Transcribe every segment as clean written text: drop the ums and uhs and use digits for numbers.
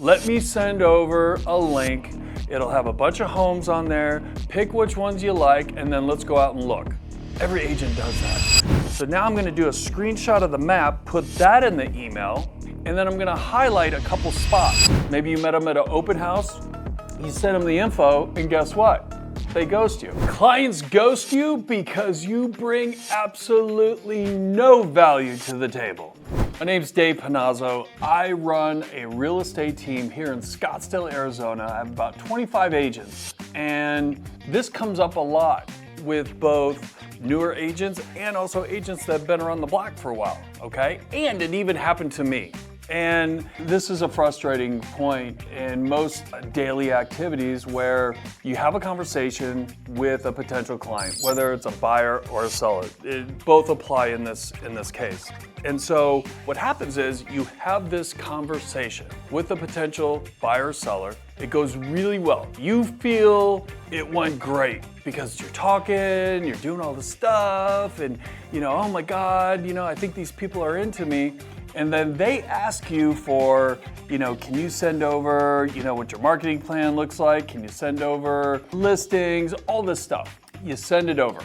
let me send over a link. It'll have a bunch of homes on there. Pick which ones you like, and then let's go out and look. Every agent does that. So now I'm gonna do a screenshot of the map, put that in the email, and then I'm gonna highlight a couple spots. Maybe you met them at an open house, you send them the info, and guess what? They ghost you. Clients ghost you because you bring absolutely no value to the table. My name's Dave Panozzo. I run a real estate team here in Scottsdale, Arizona. I have about 25 agents, and this comes up a lot with both newer agents and also agents that have been around the block for a while, okay? And it even happened to me. And this is a frustrating point in most daily activities where you have a conversation with a potential client, whether it's a buyer or a seller. Both apply in this case. And so what happens is you have this conversation with a potential buyer or seller. It goes really well. You feel it went great because you're talking, you're doing all this stuff, and oh my God, I think these people are into me. And then they ask you for, can you send over, what your marketing plan looks like? Can you send over listings? All this stuff. You send it over.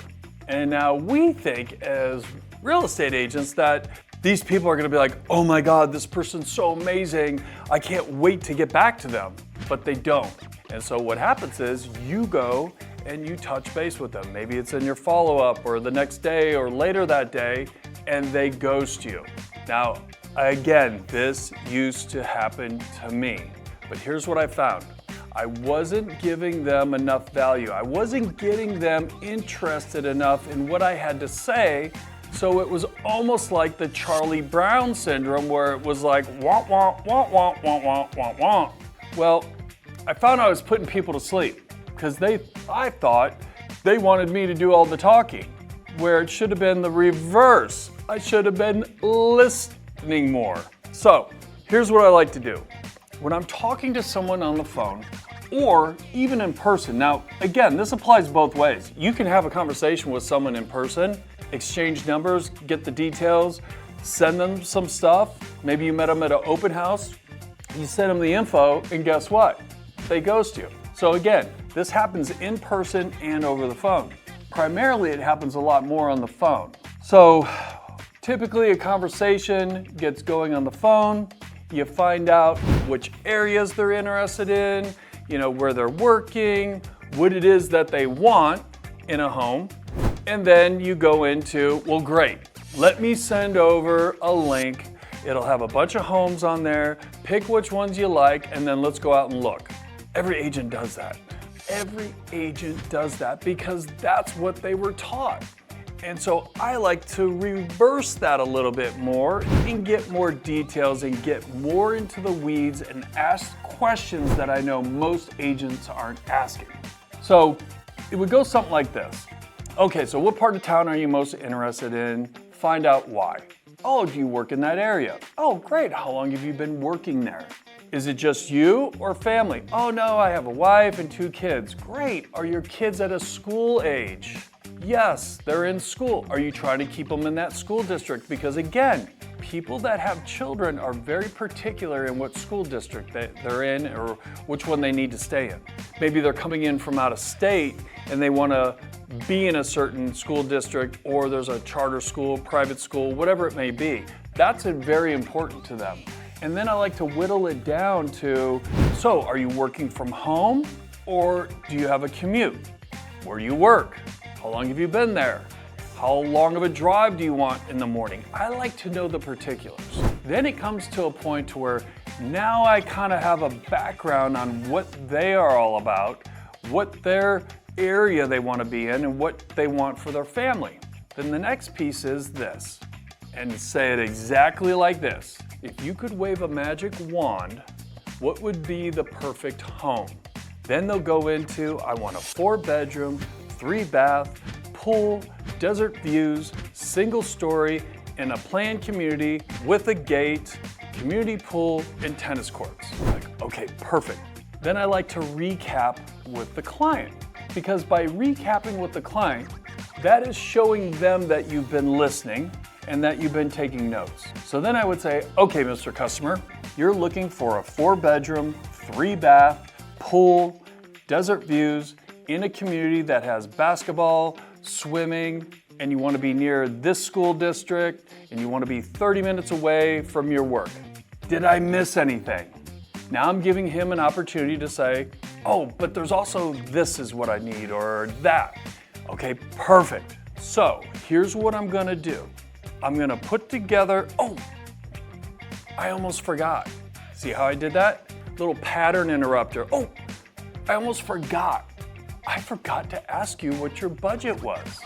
And now we think as real estate agents that these people are gonna be like, oh my God, this person's so amazing. I can't wait to get back to them. But they don't. And so what happens is you go and you touch base with them. Maybe it's in your follow-up or the next day or later that day, and they ghost you. Now, again, this used to happen to me, but here's what I found. I wasn't giving them enough value. I wasn't getting them interested enough in what I had to say, so it was almost like the Charlie Brown syndrome where it was like, wah, wah, wah, wah, wah, wah, wah, wah. Well, I found I was putting people to sleep because I thought they wanted me to do all the talking, where it should have been the reverse. I should have been listening more. So here's what I like to do. When I'm talking to someone on the phone or even in person, now again, this applies both ways. You can have a conversation with someone in person, exchange numbers, get the details, send them some stuff. Maybe you met them at an open house, you send them the info, and guess what? They ghost you. So again, this happens in person and over the phone. Primarily, it happens a lot more on the phone. So typically a conversation gets going on the phone. You find out which areas they're interested in, where they're working, what it is that they want in a home. And then you go into, well, great, let me send over a link. It'll have a bunch of homes on there. Pick which ones you like, and then let's go out and look. Every agent does that. Every agent does that because that's what they were taught. And so I like to reverse that a little bit more and get more details and get more into the weeds and ask questions that I know most agents aren't asking. So it would go something like this. Okay, so what part of town are you most interested in? Find out why. Oh, do you work in that area? Oh, great. How long have you been working there? Is it just you or family? Oh no, I have a wife and 2 kids. Great. Are your kids at a school age? Yes, they're in school. Are you trying to keep them in that school district? Because again, people that have children are very particular in what school district they're in or which one they need to stay in. Maybe they're coming in from out of state and they want to be in a certain school district, or there's a charter school, private school, whatever it may be. That's very important to them. And then I like to whittle it down to, so are you working from home or do you have a commute? Where do you work? How long have you been there? How long of a drive do you want in the morning? I like to know the particulars. Then it comes to a point to where now I kind of have a background on what they are all about, what their area they want to be in, and what they want for their family. Then the next piece is this, and say it exactly like this. If you could wave a magic wand, what would be the perfect home? Then they'll go into, I want a 4-bedroom, 3-bath, pool, desert views, single story, in a planned community with a gate, community pool, and tennis courts. Like, okay, perfect. Then I like to recap with the client, because by recapping with the client, that is showing them that you've been listening and that you've been taking notes. So then I would say, okay, Mr. Customer, you're looking for a 4-bedroom, 3-bath, pool, desert views, in a community that has basketball, swimming, and you want to be near this school district, and you want to be 30 minutes away from your work. Did I miss anything? Now I'm giving him an opportunity to say, oh, but there's also this is what I need, or that. Okay, perfect. So here's what I'm gonna do. I'm gonna put together, oh, I almost forgot. See how I did that? Little pattern interrupter. Oh, I almost forgot. I forgot to ask you what your budget was.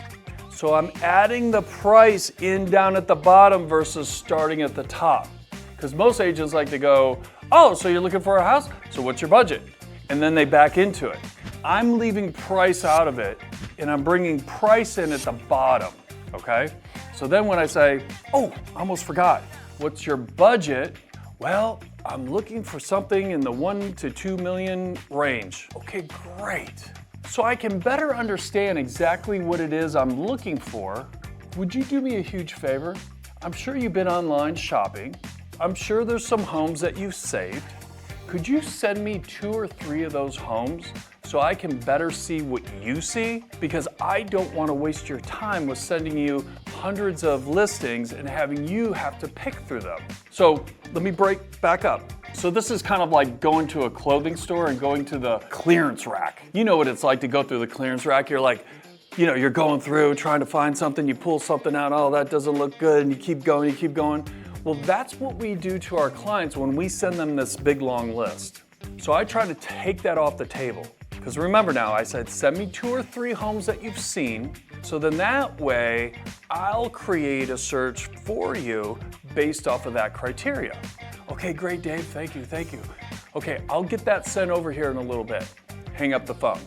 So I'm adding the price in down at the bottom versus starting at the top. Because most agents like to go, oh, so you're looking for a house? So what's your budget? And then they back into it. I'm leaving price out of it, and I'm bringing price in at the bottom, okay? So then when I say, oh, I almost forgot, what's your budget? Well, I'm looking for something in the 1 to 2 million range. Okay, great. So I can better understand exactly what it is I'm looking for. Would you do me a huge favor? I'm sure you've been online shopping. I'm sure there's some homes that you've saved. Could you send me 2 or 3 of those homes so I can better see what you see? Because I don't want to waste your time with sending you hundreds of listings and having you have to pick through them. So let me break back up. So this is kind of like going to a clothing store and going to the clearance rack. You know what it's like to go through the clearance rack. You're like, you know, you're going through trying to find something, you pull something out, oh, that doesn't look good, and you keep going, you keep going. Well, that's what we do to our clients when we send them this big long list. So I try to take that off the table. Because remember now, I said send me 2 or 3 homes that you've seen. So then that way, I'll create a search for you based off of that criteria. Okay, great, Dave, thank you, thank you. Okay, I'll get that sent over here in a little bit. Hang up the phone.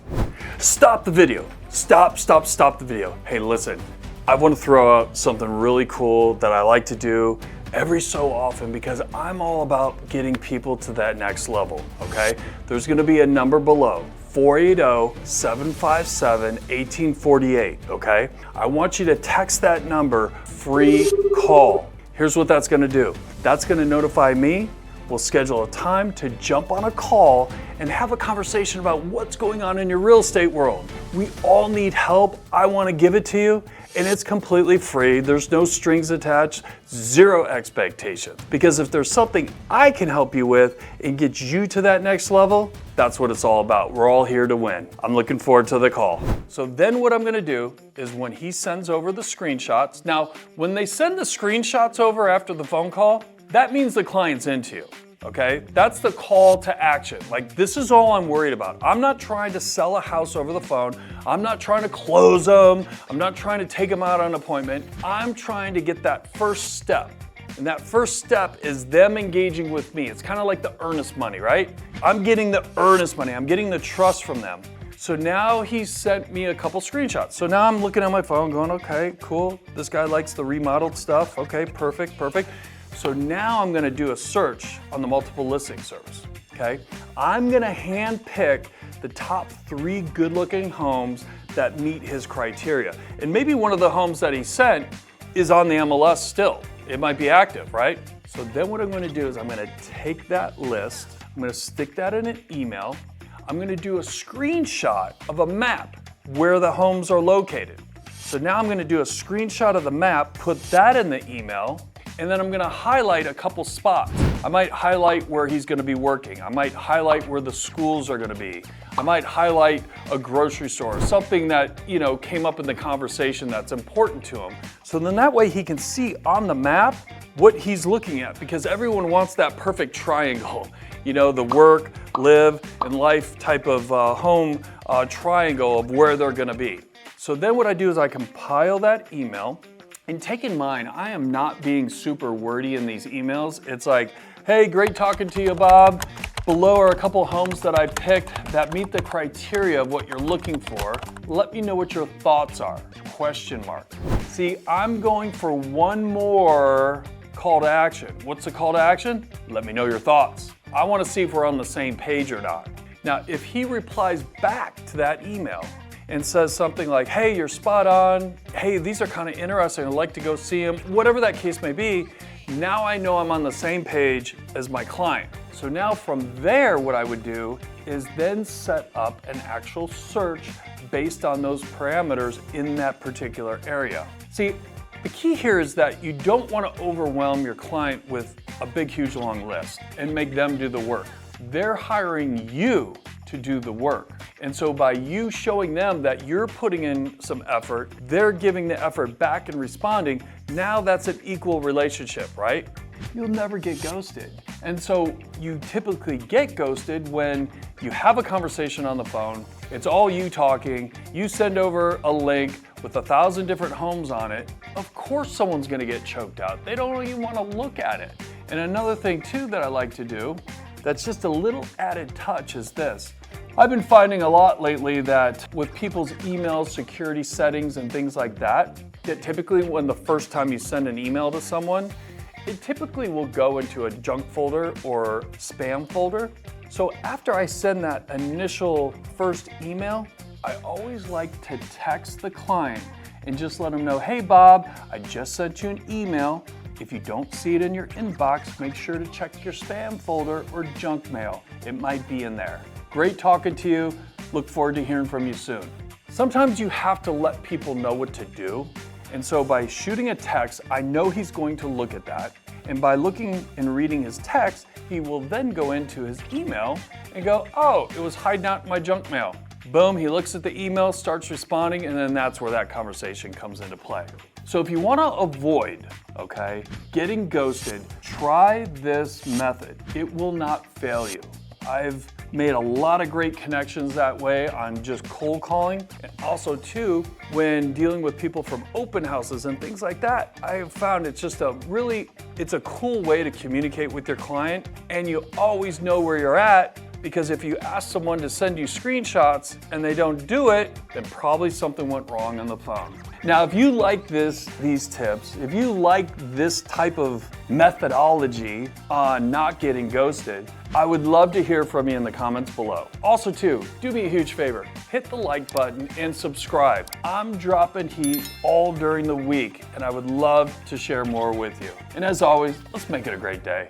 Stop the video. Stop the video. Hey, listen, I want to throw out something really cool that I like to do every so often because I'm all about getting people to that next level, okay? There's gonna be a number below, 480-757-1848, okay? I want you to text that number, free call. Here's what that's gonna do. That's gonna notify me. We'll schedule a time to jump on a call and have a conversation about what's going on in your real estate world. We all need help. I wanna give it to you. And it's completely free. There's no strings attached, 0 expectations. Because if there's something I can help you with and get you to that next level, that's what it's all about. We're all here to win. I'm looking forward to the call. So then what I'm gonna do is when he sends over the screenshots, now when they send the screenshots over after the phone call, that means the client's into you. Okay, that's the call to action. Like, this is all I'm worried about. I'm not trying to sell a house over the phone. I'm not trying to close them. I'm not trying to take them out on an appointment. I'm trying to get that first step. And that first step is them engaging with me. It's kind of like the earnest money, right? I'm getting the earnest money. I'm getting the trust from them. So now he sent me a couple screenshots. So now I'm looking at my phone going, okay, cool. This guy likes the remodeled stuff. Okay, perfect. So now I'm gonna do a search on the multiple listing service, okay? I'm gonna hand pick the top 3 good looking homes that meet his criteria. And maybe one of the homes that he sent is on the MLS still. It might be active, right? So then what I'm gonna do is I'm gonna take that list, I'm gonna stick that in an email, I'm gonna do a screenshot of a map where the homes are located. So now I'm gonna do a screenshot of the map, put that in the email, and then I'm gonna highlight a couple spots. I might highlight where he's gonna be working. I might highlight where the schools are gonna be. I might highlight a grocery store, something that, you know, came up in the conversation that's important to him. So then that way he can see on the map what he's looking at, because everyone wants that perfect triangle. You know, the work, live, and life type of home triangle of where they're gonna be. So then what I do is I compile that email. And take in mind, I am not being super wordy in these emails. It's like, hey, great talking to you, Bob. Below are a couple homes that I picked that meet the criteria of what you're looking for. Let me know what your thoughts are, ? See, I'm going for one more call to action. What's the call to action? Let me know your thoughts. I wanna see if we're on the same page or not. Now, if he replies back to that email, and says something like, hey, you're spot on. Hey, these are kind of interesting. I'd like to go see them. Whatever that case may be, Now I know I'm on the same page as my client. So now from there, what I would do is then set up an actual search based on those parameters in that particular area. See, the key here is that you don't want to overwhelm your client with a big, huge, long list and make them do the work. They're hiring you to do the work. And so by you showing them that you're putting in some effort, they're giving the effort back and responding, now that's an equal relationship, right? You'll never get ghosted. And so you typically get ghosted when you have a conversation on the phone, it's all you talking, you send over a link with 1,000 different homes on it. Of course someone's gonna get choked out. They don't even wanna look at it. And another thing too that I like to do, that's just a little added touch, is this. I've been finding a lot lately that with people's email security settings and things like that typically when the first time you send an email to someone, it typically will go into a junk folder or spam folder. So after I send that initial first email, I always like to text the client and just let them know, hey Bob, I just sent you an email. If you don't see it in your inbox, make sure to check your spam folder or junk mail. It might be in there. Great talking to you. Look forward to hearing from you soon. Sometimes you have to let people know what to do. And so by shooting a text, I know he's going to look at that. And by looking and reading his text, he will then go into his email and go, oh, it was hiding out in my junk mail. Boom, he looks at the email, starts responding, and then that's where that conversation comes into play. So if you want to avoid, getting ghosted, try this method. It will not fail you. I've made a lot of great connections that way on just cold calling. And also too, when dealing with people from open houses and things like that, I have found it's just it's a cool way to communicate with your client, and you always know where you're at, because if you ask someone to send you screenshots and they don't do it, then probably something went wrong on the phone. Now, if you like these tips, if you like this type of methodology on not getting ghosted, I would love to hear from you in the comments below. Also too, do me a huge favor, hit the like button and subscribe. I'm dropping heat all during the week, and I would love to share more with you. And as always, let's make it a great day.